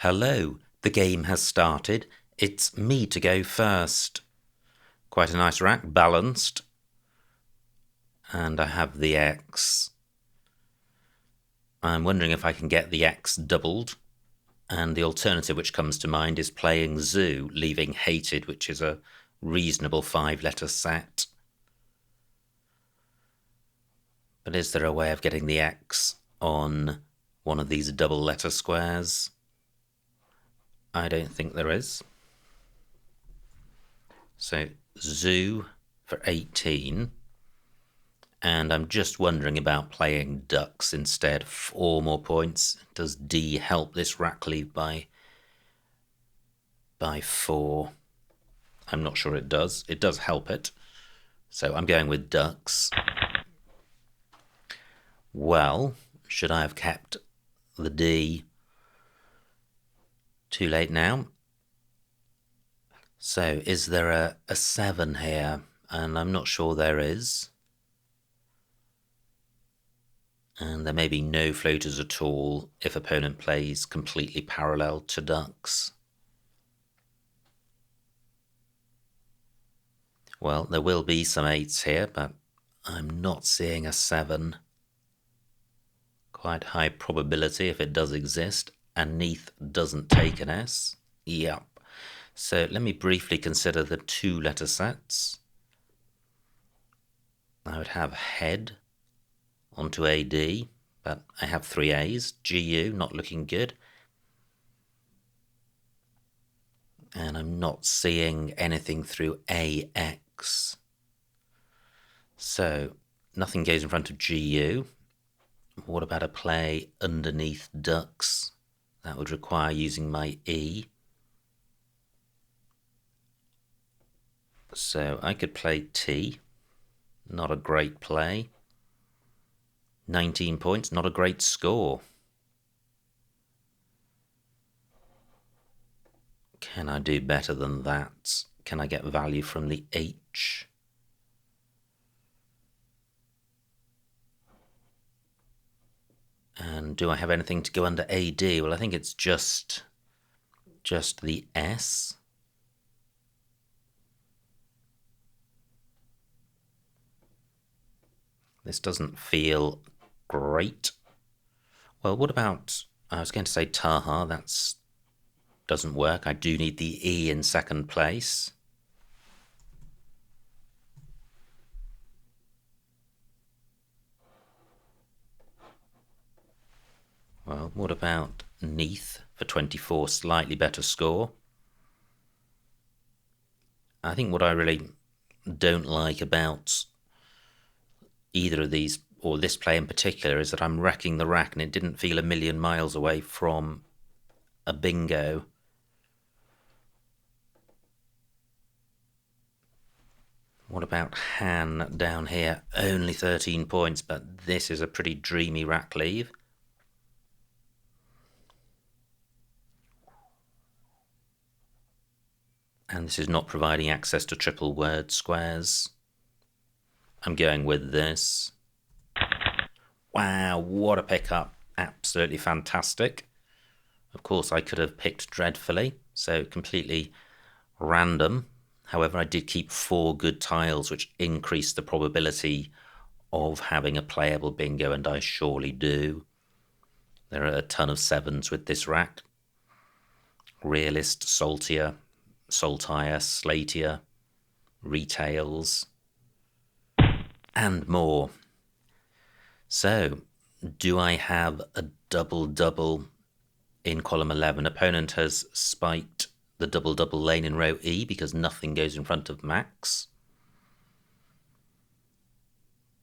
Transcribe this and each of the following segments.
Hello, the game has started. It's me to go first. Quite a nice rack, balanced. And I have the X. I'm wondering if I can get the X doubled. And the alternative which comes to mind is playing Zoo, leaving Hated, which is a reasonable 5-letter set. But is there a way of getting the X on one of these double-letter squares? I don't think there is. So Zoo for 18. And I'm just wondering about playing ducks instead. 4 more points. Does D help this rack leave by 4? I'm not sure it does. It does help it. So I'm going with ducks. Well, should I have kept the D? Too late now. So is there a 7 here? And I'm not sure there is. And there may be no floaters at all if opponent plays completely parallel to ducks. Well, there will be some 8s here, but I'm not seeing a 7. Quite high probability if it does exist. And Neath doesn't take an S. Yep. So let me briefly consider the 2-letter sets. I would have Head onto AD, but I have 3 A's. GU, not looking good. And I'm not seeing anything through AX. So nothing goes in front of GU. What about a play underneath ducks? That would require using my E. So I could play T. Not a great play. 19 points, not a great score. Can I do better than that? Can I get value from the H? And do I have anything to go under AD? Well, I think it's just the S. This doesn't feel great. Well, what about, I was going to say Taha, that doesn't work. I do need the E in second place. Well, what about Neath for 24, slightly better score? I think what I really don't like about either of these, or this play in particular, is that I'm wrecking the rack and it didn't feel a million miles away from a bingo. What about Han down here? Only 13 points, but this is a pretty dreamy rack leave. And this is not providing access to triple word squares. I'm going with this. Wow, what a pickup. Absolutely fantastic. Of course, I could have picked dreadfully, so completely random. However, I did keep 4 good tiles, which increased the probability of having a playable bingo, and I surely do. There are a ton of 7s with this rack. Realist, Saltier, Saltire, Slatier, Retails, and more. So, do I have a double-double in column 11? Opponent has spiked the double-double lane in row E because nothing goes in front of Max.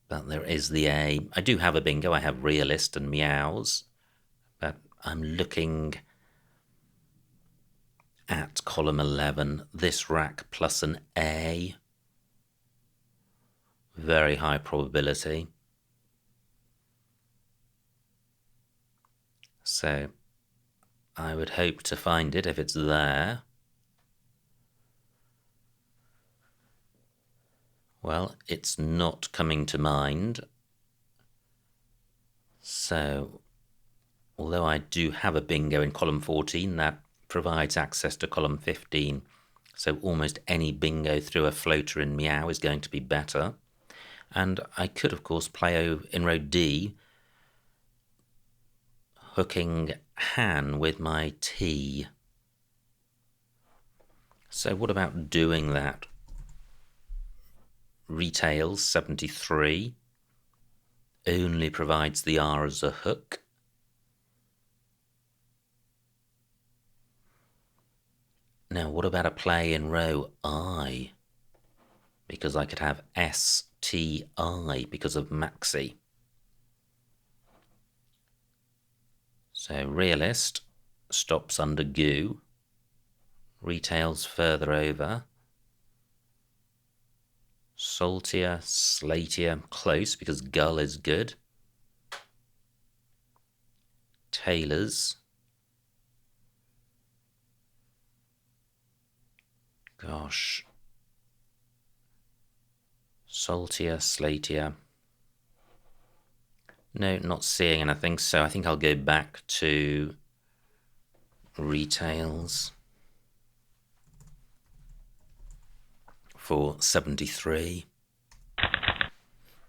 But there is the A. I do have a bingo. I have Realist and Meows. But I'm looking at column 11. This rack plus an A. Very high probability. So I would hope to find it if it's there. Well, it's not coming to mind. So although I do have a bingo in column 14 that provides access to column 15, so almost any bingo through a floater in meow is going to be better. And I could, of course, play in row D, hooking Han with my T. So what about doing that? Retails 73, only provides the R as a hook. Now, what about a play in row I? Because I could have STI because of Maxi. So realist stops under goo, retails further over. Saltier, slatier, close because gull is good. Tailors. Gosh. Saltier, slatier. No, not seeing anything, so I think I'll go back to retails for 73.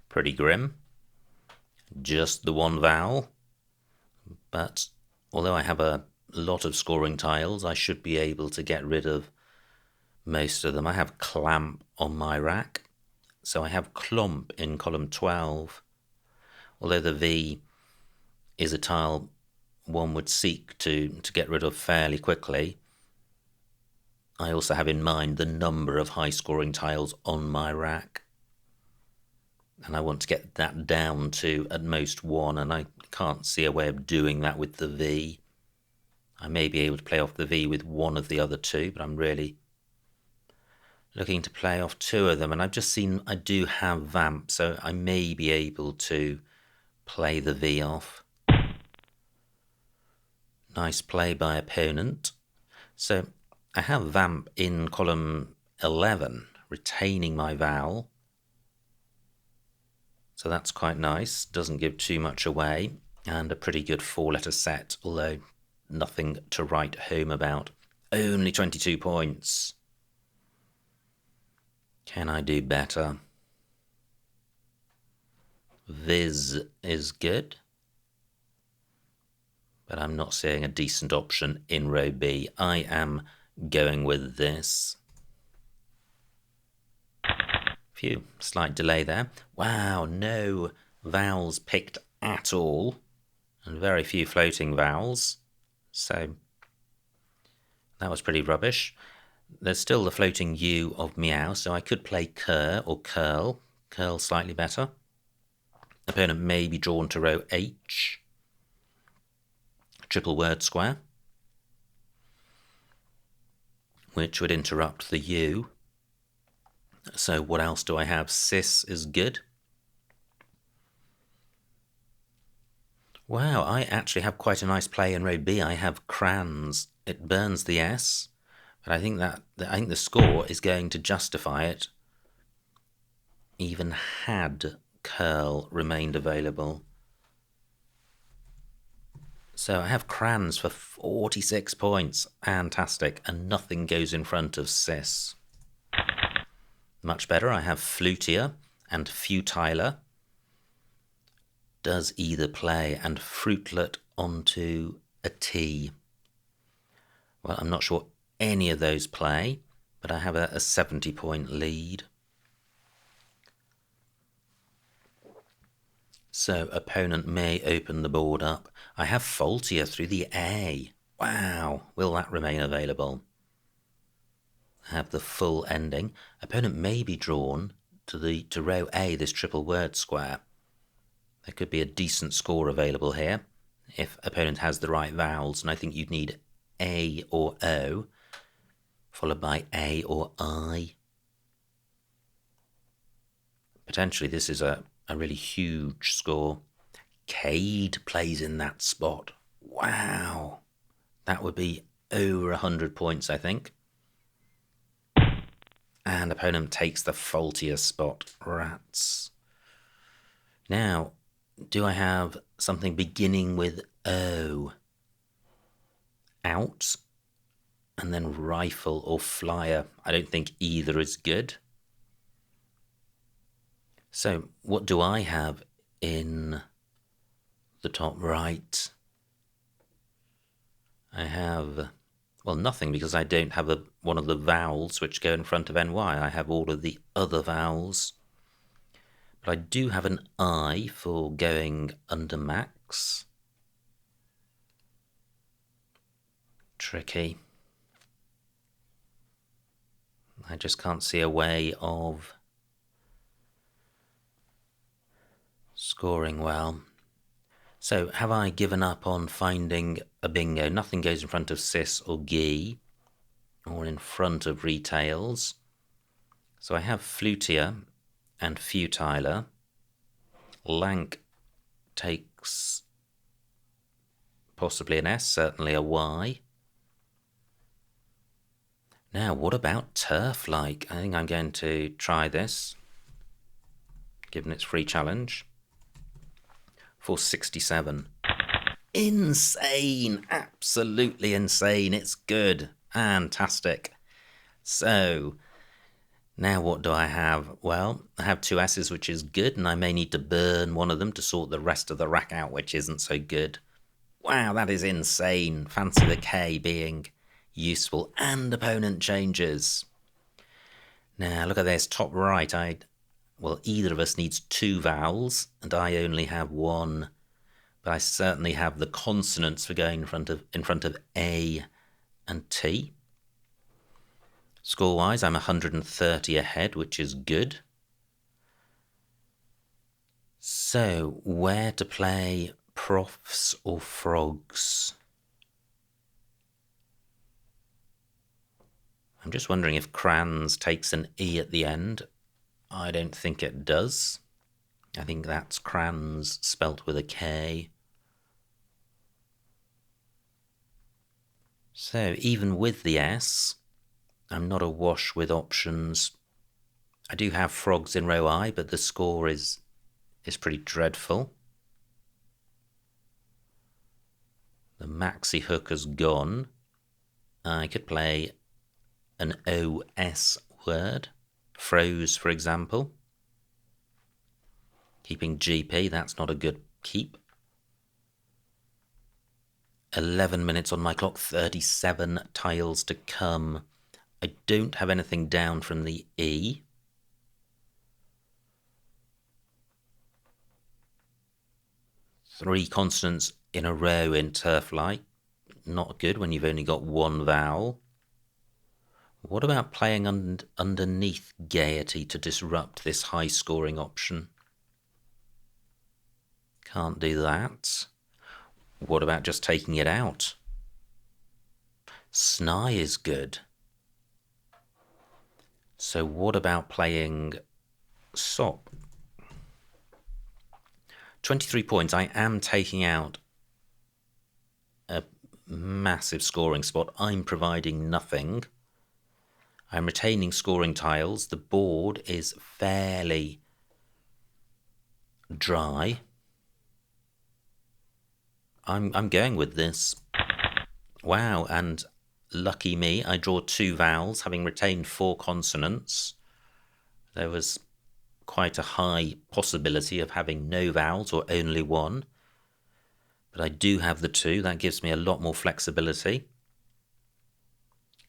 Pretty grim. Just the one vowel. But although I have a lot of scoring tiles, I should be able to get rid of most of them. I have clamp on my rack. So I have clump in column 12. Although the V is a tile one would seek to get rid of fairly quickly, I also have in mind the number of high-scoring tiles on my rack. And I want to get that down to at most one, and I can't see a way of doing that with the V. I may be able to play off the V with one of the other two, but I'm really looking to play off two of them. And I've just seen I do have vamp, so I may be able to play the V off. Nice play by opponent. So I have vamp in column 11, retaining my vowel. So that's quite nice, doesn't give too much away, and a pretty good 4-letter set, although nothing to write home about. Only 22 points. Can I do better? Viz is good, but I'm not seeing a decent option in row B. I am going with this. Phew, slight delay there. Wow, no vowels picked at all, and very few floating vowels. So that was pretty rubbish. There's still the floating U of meow, so I could play cur or curl. Curl slightly better. Opponent may be drawn to row H. Triple word square, which would interrupt the U. So what else do I have? Cis is good. Wow, I actually have quite a nice play in row B. I have crans. It burns the S, but I think the score is going to justify it, even had curl remained available. So I have crans for 46 points. Fantastic. And nothing goes in front of cis. Much better. I have flutier and futiler. Does either play, and fruitlet onto a T. Well, I'm not sure any of those play, but I have a 70-point lead. So opponent may open the board up. I have faultier through the A. Wow, will that remain available? I have the full ending. Opponent may be drawn to row A, this triple word square. There could be a decent score available here if opponent has the right vowels, and I think you'd need A or O, followed by A or I. Potentially this is a really huge score. Cade plays in that spot. Wow. That would be over 100 points, I think. And opponent takes the faultier spot. Rats. Now, do I have something beginning with O out, and then rifle or flyer. I don't think either is good. So what do I have in the top right? I have, well, nothing, because I don't have one of the vowels which go in front of NY. I have all of the other vowels. But I do have an I for going under max. Tricky. I just can't see a way of scoring well. So have I given up on finding a bingo? Nothing goes in front of cis or gi, or in front of retails. So I have flutier and futiler. Lank takes possibly an S, certainly a Y. Now, what about turf-like? I think I'm going to try this, given its free challenge. For 67. Insane! Absolutely insane. It's good. Fantastic. So, now what do I have? Well, I have two S's, which is good, and I may need to burn one of them to sort the rest of the rack out, which isn't so good. Wow, that is insane. Fancy the K being useful, and opponent changes. Now, look at this, top right. Well, either of us needs two vowels, and I only have one. But I certainly have the consonants for going in front of A and T. Score-wise, I'm 130 ahead, which is good. So, where to play profs or frogs? I'm just wondering if crans takes an E at the end. I don't think it does. I think that's crans spelt with a K. So even with the S, I'm not awash with options. I do have frogs in row I, but the score is pretty dreadful. The maxi hook has gone. I could play an OS word. Froze, for example. Keeping GP, that's not a good keep. 11 minutes on my clock, 37 tiles to come. I don't have anything down from the E. Three consonants in a row in turf-like. Not good when you've only got one vowel. What about playing underneath gaiety to disrupt this high-scoring option? Can't do that. What about just taking it out? Sny is good. So what about playing sop? 23 points. I am taking out a massive scoring spot. I'm providing nothing. I'm retaining scoring tiles. The board is fairly dry. I'm going with this. Wow, and lucky me, I draw two vowels, having retained four consonants. There was quite a high possibility of having no vowels or only one. But I do have the two. That gives me a lot more flexibility.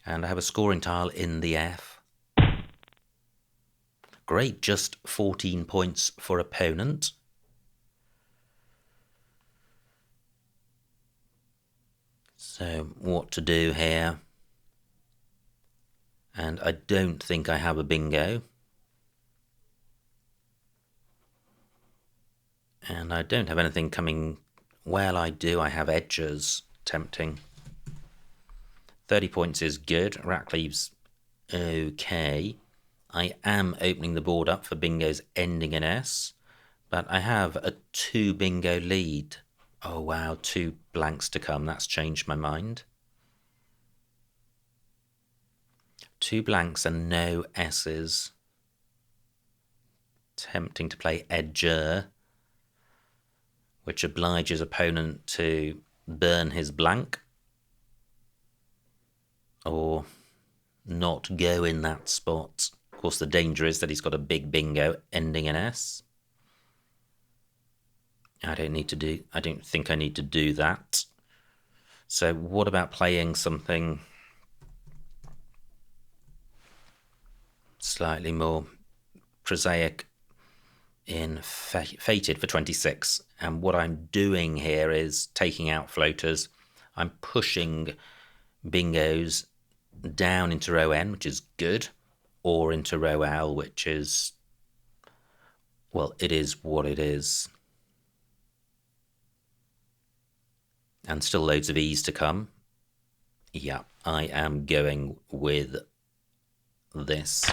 And I have a scoring tile in the F. Great, just 14 points for opponent. So what to do here? And I don't think I have a bingo. And I don't have anything coming. Well, I do. I have edges. Tempting. 30 points is good. Rack leaves okay. I am opening the board up for bingos ending in S. But I have a 2 bingo lead. Oh wow, 2 blanks to come. That's changed my mind. 2 blanks and no S's. Tempting to play edger. which obliges opponent to burn his blank or not go in that spot. Of course, the danger is that he's got a big bingo ending in S. I don't think I need to do that. So what about playing something slightly more prosaic in Fated for 26? And what I'm doing here is taking out floaters. I'm pushing bingos down into row N, which is good, or into row L, which is, well, it is what it is. And still loads of E's to come. Yeah, I am going with this.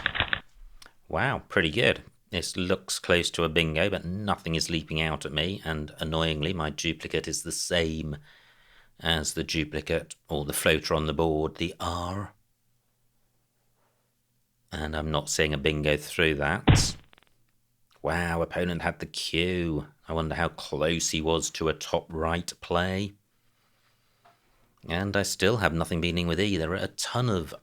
Wow, pretty good. This looks close to a bingo, but nothing is leaping out at me, and annoyingly my duplicate is the same as the duplicate or the floater on the board, the R. And I'm not seeing a bingo through that. Wow, opponent had the Q. I wonder how close he was to a top right play. And I still have nothing beginning with E. There are a ton of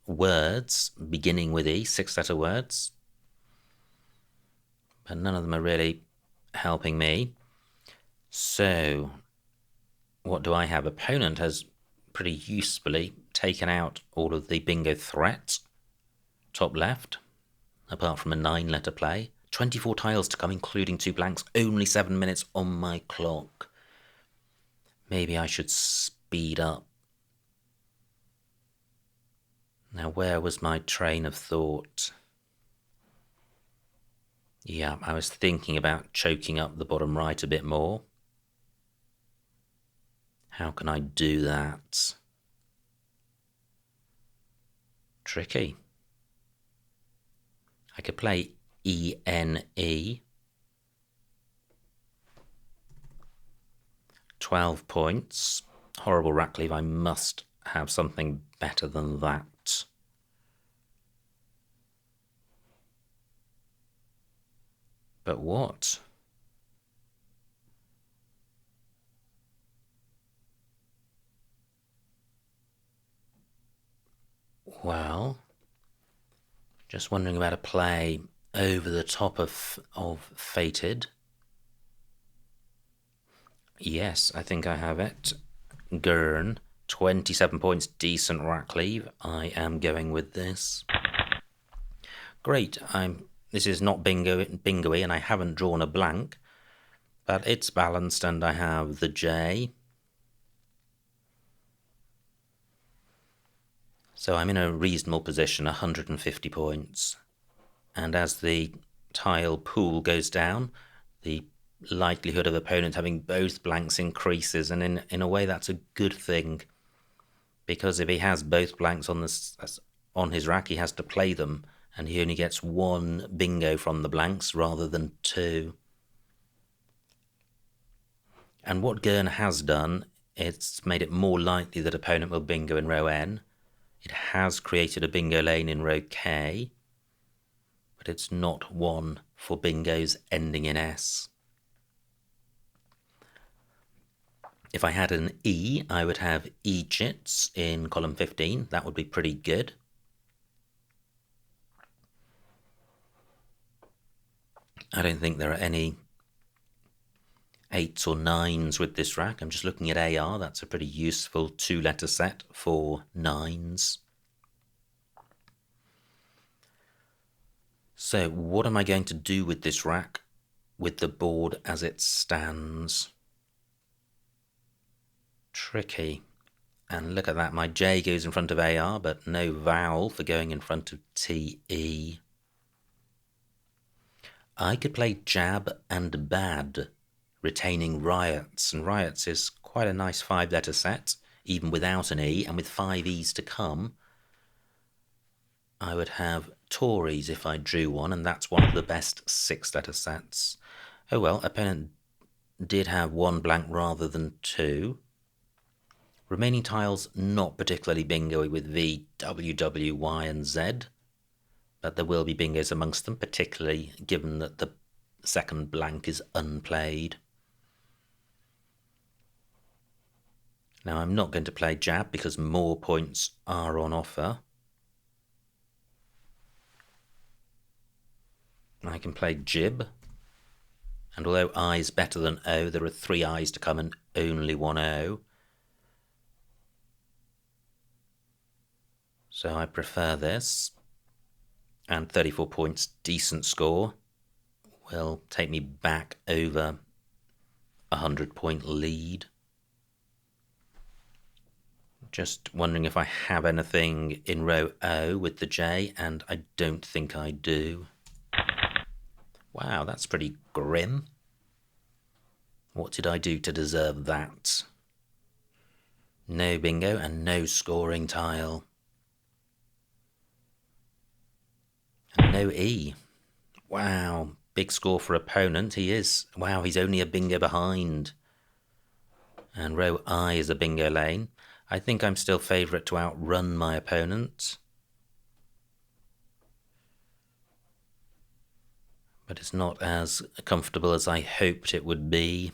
words beginning with E, 6-letter words. But none of them are really helping me. So, what do I have? Opponent has pretty usefully taken out all of the bingo threat, top left, apart from a 9-letter play. 24 tiles to come, including 2 blanks, only 7 minutes on my clock. Maybe I should speed up. Now, where was my train of thought? Yeah, I was thinking about choking up the bottom right a bit more. How can I do that? Tricky. I could play E-N-E. 12 points. Horrible rack leave. I must have something better than that. But what? Well, just wondering about a play over the top of Fated. Yes, I think I have it. Gurn, 27 points, decent rack leave. I am going with this. Great, this is not bingo-y, and I haven't drawn a blank, but it's balanced, and I have the J. So I'm in a reasonable position, 150 points. And as the tile pool goes down, the likelihood of opponent having both blanks increases, and in a way that's a good thing, because if he has both blanks on his rack, he has to play them, and he only gets 1 bingo from the blanks rather than 2. And what Gurn has done, it's made it more likely that opponent will bingo in row N. It has created a bingo lane in row K, but it's not one for bingos ending in S. If I had an E, I would have E-chits in column 15. That would be pretty good. I don't think there are any 8s or 9s with this rack. I'm just looking at AR. That's a pretty useful 2-letter set for 9s. So what am I going to do with this rack with the board as it stands? Tricky. And look at that, my J goes in front of AR, but no vowel for going in front of TE. I could play Jab and Bad, retaining Riots, and Riots is quite a nice 5-letter set, even without an E, and with 5 E's to come. I would have Tories if I drew one, and that's one of the best 6-letter sets. Oh well, opponent did have 1 blank rather than 2. Remaining tiles not particularly bingo-y with V, W, W, Y and Z, but there will be bingos amongst them, particularly given that the second blank is unplayed. Now I'm not going to play jab because more points are on offer. I can play jib. And although I is better than O, there are 3 I's to come and only 1 O. So I prefer this. And 34 points, decent score, will take me back over a 100-point lead. Just wondering if I have anything in row O with the J, and I don't think I do. Wow, that's pretty grim. What did I do to deserve that? No bingo and no scoring tile. And no E. Wow, big score for opponent. He is. Wow, he's only a bingo behind. And row I is a bingo lane. I think I'm still favourite to outrun my opponent. But it's not as comfortable as I hoped it would be.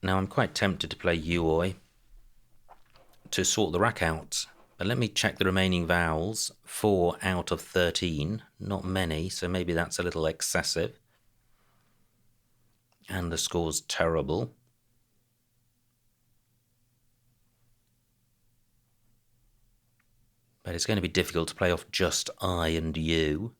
Now I'm quite tempted to play Uoi to sort the rack out. But let me check the remaining vowels. 4 out of 13. Not many, so maybe that's a little excessive. And the score's terrible. But it's going to be difficult to play off just I and U.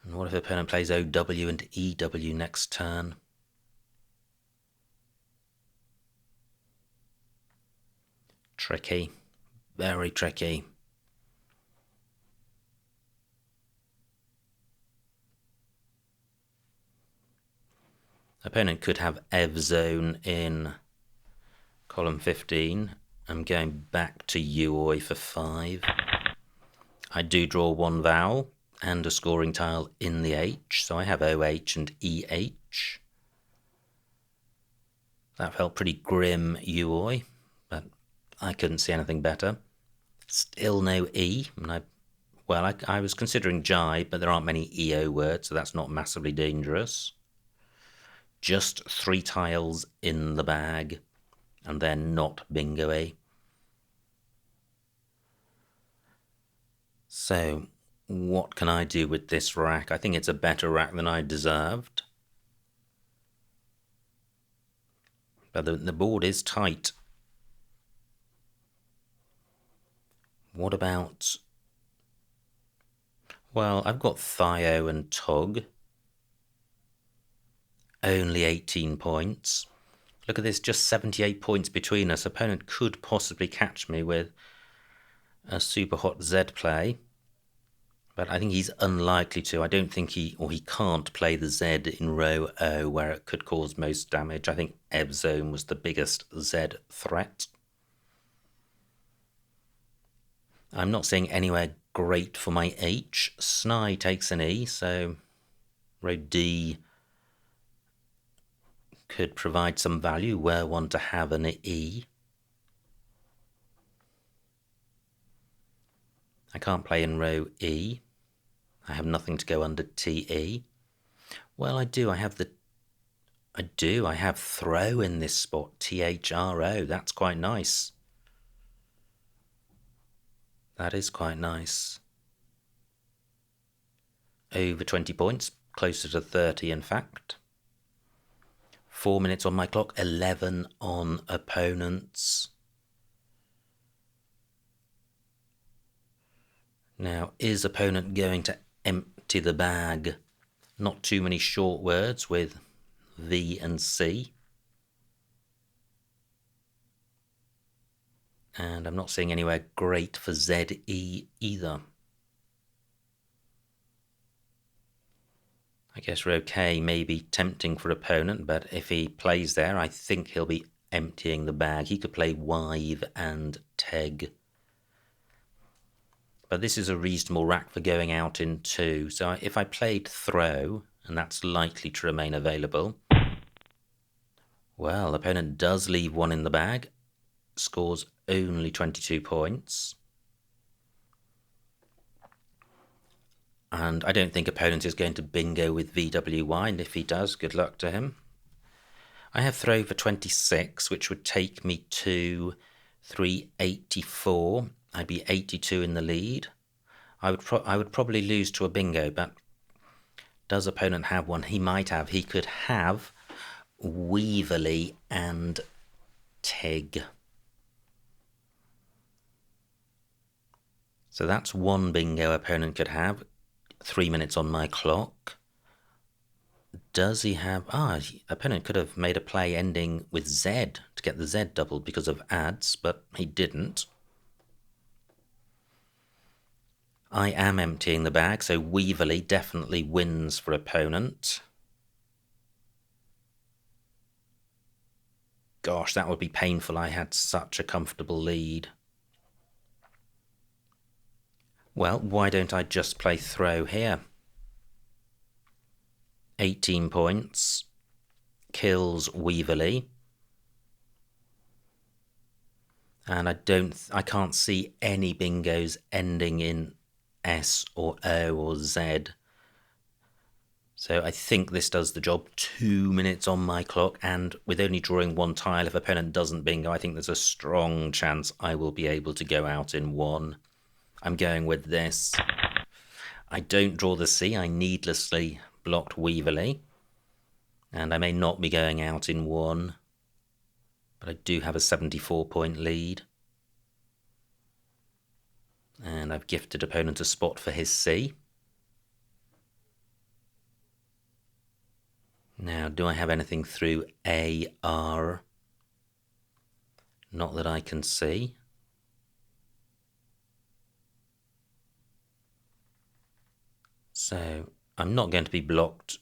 And what if the opponent plays OW and EW next turn? Tricky. Very tricky. Opponent could have EV zone in column 15. I'm going back to Uoi for 5. I do draw 1 vowel and a scoring tile in the H, so I have OH and EH. That felt pretty grim, Uoi, but I couldn't see anything better. Still no E, and I was considering Jai, but there aren't many EO words, so that's not massively dangerous. Just 3 tiles in the bag, and they're not bingo-y. So, what can I do with this rack? I think it's a better rack than I deserved. But the board is tight. What about... Well, I've got Thio and Tog. Only 18 points. Look at this, just 78 points between us. Opponent could possibly catch me with a super hot Z play. But I think he's unlikely to. I don't think he can't play the Z in row O where it could cause most damage. I think EV zone was the biggest Z threat. I'm not seeing anywhere great for my H. Sni takes an E, so row D could provide some value were one to have an E. I can't play in row E. I have nothing to go under TE. Well, I do. I have throw in this spot. THRO. That's quite nice. That is quite nice. Over 20 points. Closer to 30, in fact. 4 minutes on my clock. 11 on opponents. Now, is opponent going to empty the bag? Not too many short words with V and C. And I'm not seeing anywhere great for ZE either. I guess row K may be tempting for opponent, but if he plays there, I think he'll be emptying the bag. He could play Wive and Teg. But this is a reasonable rack for going out in 2. So if I played throw, and that's likely to remain available, well, opponent does leave 1 in the bag, scores only 22 points. And I don't think opponent is going to bingo with VWY, and if he does, good luck to him. I have throw for 26, which would take me to 384. I'd be 82 in the lead. I would probably lose to a bingo, but does opponent have one? He might have. He could have Weaverly and Tig. So that's one bingo opponent could have. 3 minutes on my clock. Does he have... opponent could have made a play ending with Z to get the Z doubled because of ads, but he didn't. I am emptying the bag, so Weaverly definitely wins for opponent. Gosh, that would be painful. I had such a comfortable lead. Well, why don't I just play throw here? 18 points. Kills Weaverly. And I can't see any bingos ending in S or O or Z. So I think this does the job. 2 minutes on my clock, and with only drawing one tile, if opponent doesn't bingo, I think there's a strong chance I will be able to go out in one. I'm going with this. I don't draw the C. I needlessly blocked Weaverly. And I may not be going out in one. But I do have a 74-point lead. And I've gifted opponent a spot for his C. Now, do I have anything through A, R? Not that I can see. So I'm not going to be blocked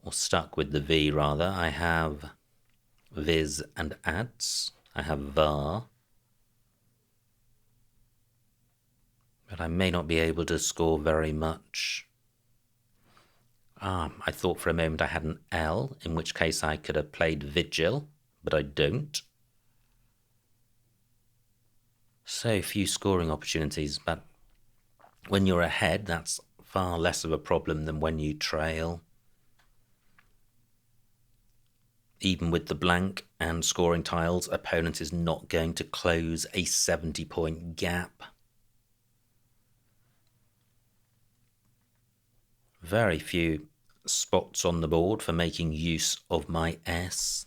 or stuck with the V, rather. I have Viz and ads. I have var. But I may not be able to score very much. I thought for a moment I had an L, in which case I could have played Vigil, but I don't. So few scoring opportunities, but when you're ahead, that's far less of a problem than when you trail. Even with the blank and scoring tiles, opponent is not going to close a 70-point gap. Very few spots on the board for making use of my S.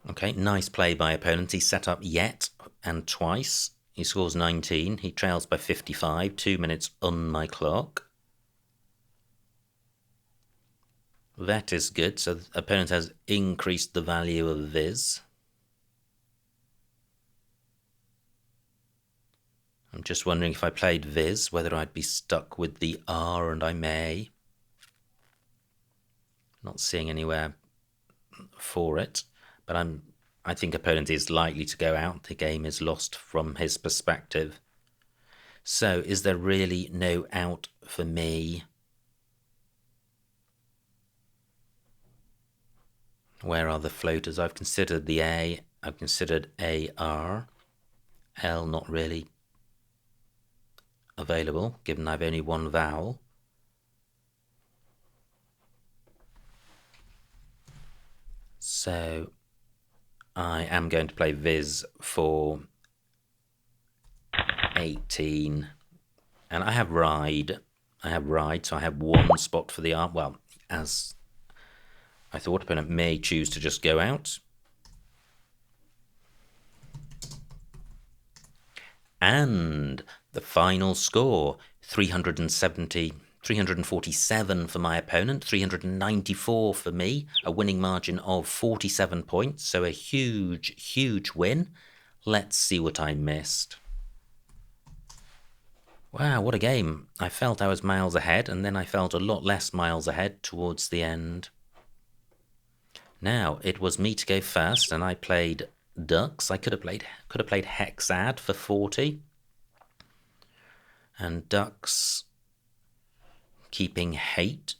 Okay, nice play by opponent. He set up yet and twice. He scores 19. He trails by 55. 2 minutes on my clock. That is good. So the opponent has increased the value of Viz. I'm just wondering if I played Viz, whether I'd be stuck with the R, and I may. Not seeing anywhere for it, but I think opponent is likely to go out. The game is lost from his perspective. So is there really no out for me? Where are the floaters? I've considered the A. I've considered AR. L not really available, given I've only one vowel. So I am going to play Viz for 18. And I have Ride. So I have one spot for the art. Well, as I thought, opponent may choose to just go out. And the final score, 347 for my opponent, 394 for me, a winning margin of 47 points, so a huge, huge win. Let's see what I missed. Wow, what a game. I felt I was miles ahead, and then I felt a lot less miles ahead towards the end. Now, it was me to go first, and I played Ducks. I could have played Hexad for 40. And Ducks keeping Hate.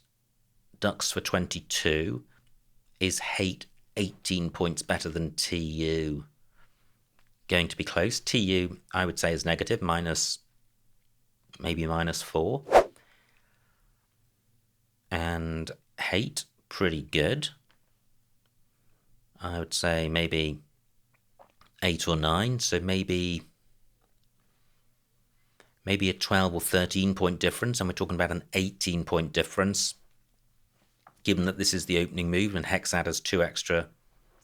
Ducks for 22 is Hate 18 points better than TU. Going to be close. TU, I would say, is negative, maybe -4. And hate, pretty good. I would say maybe 8 or 9, so maybe a 12 or 13 point difference, and we're talking about an 18 point difference. Given that this is the opening move and Hexad has 2 extra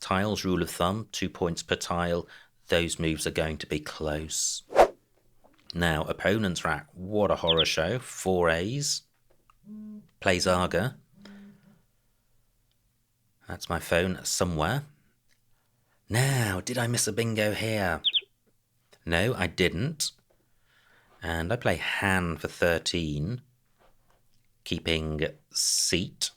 tiles, rule of thumb, 2 points per tile, those moves are going to be close. Now, opponent's rack, what a horror show. 4 A's. Plays Arga. That's my phone somewhere. Now, did I miss a bingo here? No, I didn't. And I play Han for 13, keeping seat.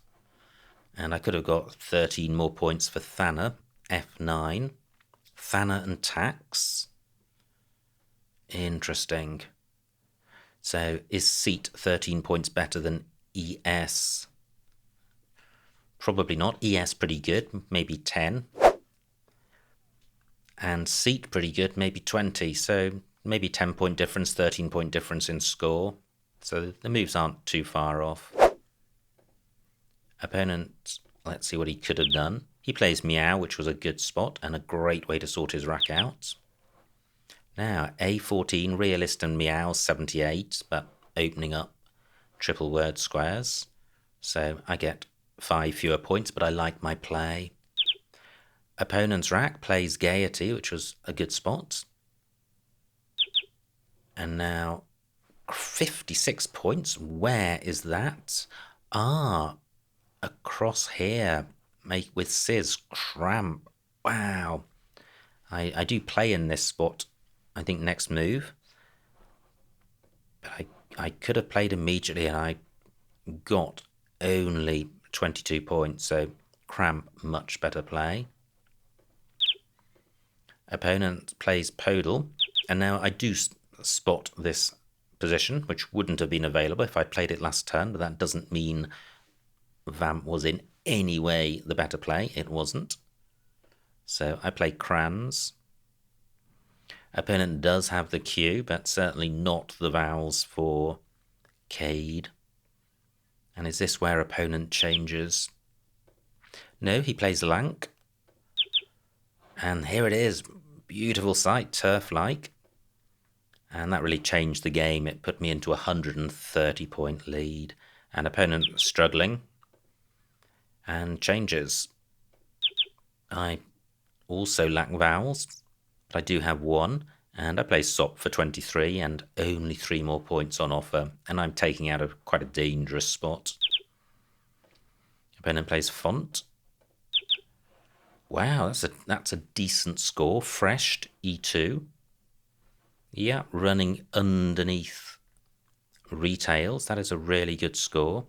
And I could have got 13 more points for Thana, F9. Thana and tax. Interesting. So is seat 13 points better than ES? Probably not. ES pretty good, maybe 10. And seat pretty good, maybe 20. So maybe 10 point difference, 13 point difference in score. So the moves aren't too far off. Opponent, let's see what he could have done. He plays Meow, which was a good spot and a great way to sort his rack out. Now, A14, Realist and Meow, 78, but opening up triple word squares. So I get 5 fewer points, but I like my play. Opponent's rack plays Gaiety, which was a good spot. And now 56 points. Where is that? Across here. Make with Sizz. Cramp. Wow. I do play in this spot, I think, next move. But I could have played immediately and I got only 22 points. So Cramp, much better play. Opponent plays Podal. And now I do spot this position, which wouldn't have been available if I played it last turn, but that doesn't mean Vamp was in any way the better play. It wasn't. So I play Crans. Opponent does have the Q, but certainly not the vowels for Cade. And is this where opponent changes? No, he plays Lank. And here it is. Beautiful sight, turf-like. And that really changed the game. It put me into a 130 point lead. And opponent struggling. And changes. I also lack vowels, but I do have 1. And I play Sop for 23 and only 3 more points on offer. And I'm taking out quite a dangerous spot. Opponent plays Font. Wow, that's a decent score. Freshed, E2. Yeah, running underneath retails. That is a really good score.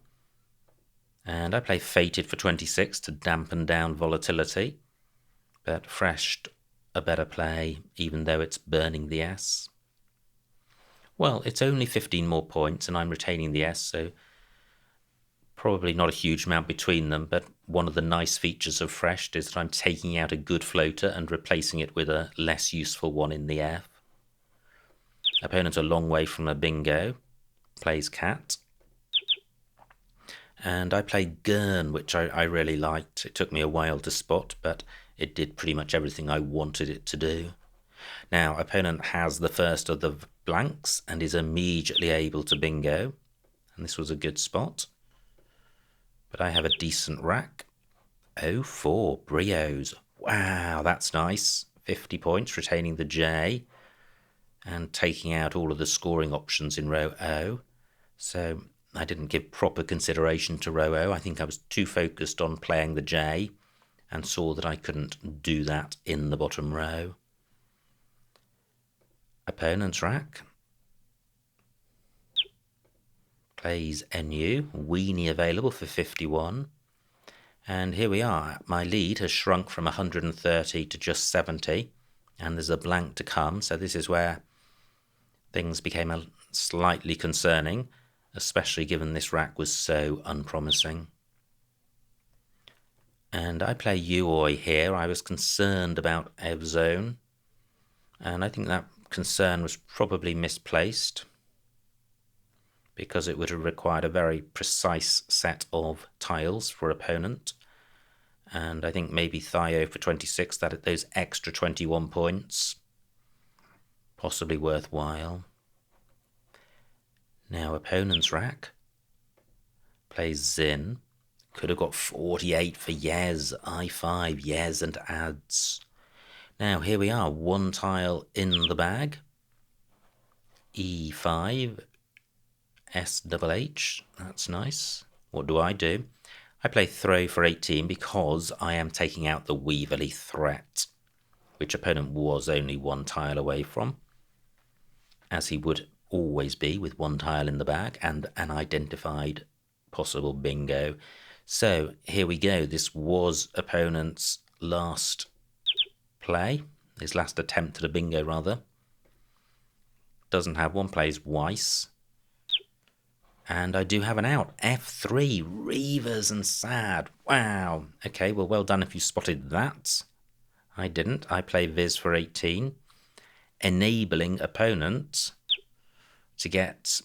And I play Fated for 26 to dampen down volatility. But Freshed, a better play, even though it's burning the S. Well, it's only 15 more points and I'm retaining the S, so probably not a huge amount between them, but one of the nice features of Freshed is that I'm taking out a good floater and replacing it with a less useful one in the F. Opponent a long way from a bingo. Plays Cat. And I played Gurn, which I really liked. It took me a while to spot, but it did pretty much everything I wanted it to do. Now, opponent has the first of the blanks and is immediately able to bingo. And this was a good spot. But I have a decent rack. 04, Brios. Wow, that's nice. 50 points, retaining the J. And taking out all of the scoring options in row O. So I didn't give proper consideration to row O. I think I was too focused on playing the J and saw that I couldn't do that in the bottom row. Opponent's rack. Plays NU. Weenie available for 51. And here we are. My lead has shrunk from 130 to just 70. And there's a blank to come. So this is where things became slightly concerning, especially given this rack was so unpromising. And I play Uoi here. I was concerned about Evzone, and I think that concern was probably misplaced because it would have required a very precise set of tiles for opponent. And I think maybe Thio for 26, that those extra 21 points, possibly worthwhile. Now opponent's rack plays Zin. Could have got 48 for Yez, I5, Yez and adds. Now here we are, one tile in the bag. E5, SHH, that's nice. What do? I play throw for 18 because I am taking out the Weaverly threat, which opponent was only one tile away from, as he would always be with one tile in the bag and an identified possible bingo. So here we go. This was opponent's last play, his last attempt at a bingo rather. Doesn't have one, plays Weiss. And I do have an out. F3, Reavers and Sad. Wow. Okay, well done if you spotted that. I didn't. I play Viz for 18, enabling opponent to get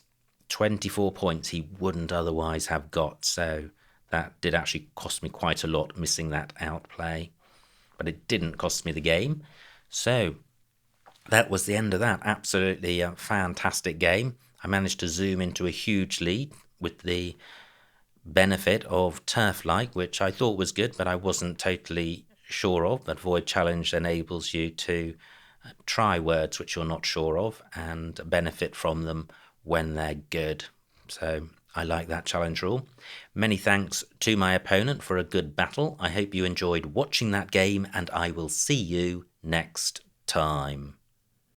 24 points he wouldn't otherwise have got. So that did actually cost me quite a lot, missing that outplay. But it didn't cost me the game. So that was the end of that. Absolutely a fantastic game. I managed to zoom into a huge lead with the benefit of Turf-like, which I thought was good, but I wasn't totally sure of. But Void Challenge enables you to try words which you're not sure of and benefit from them when they're good. So I like that challenge rule. Many thanks to my opponent for a good battle. I hope you enjoyed watching that game, and I will see you next time.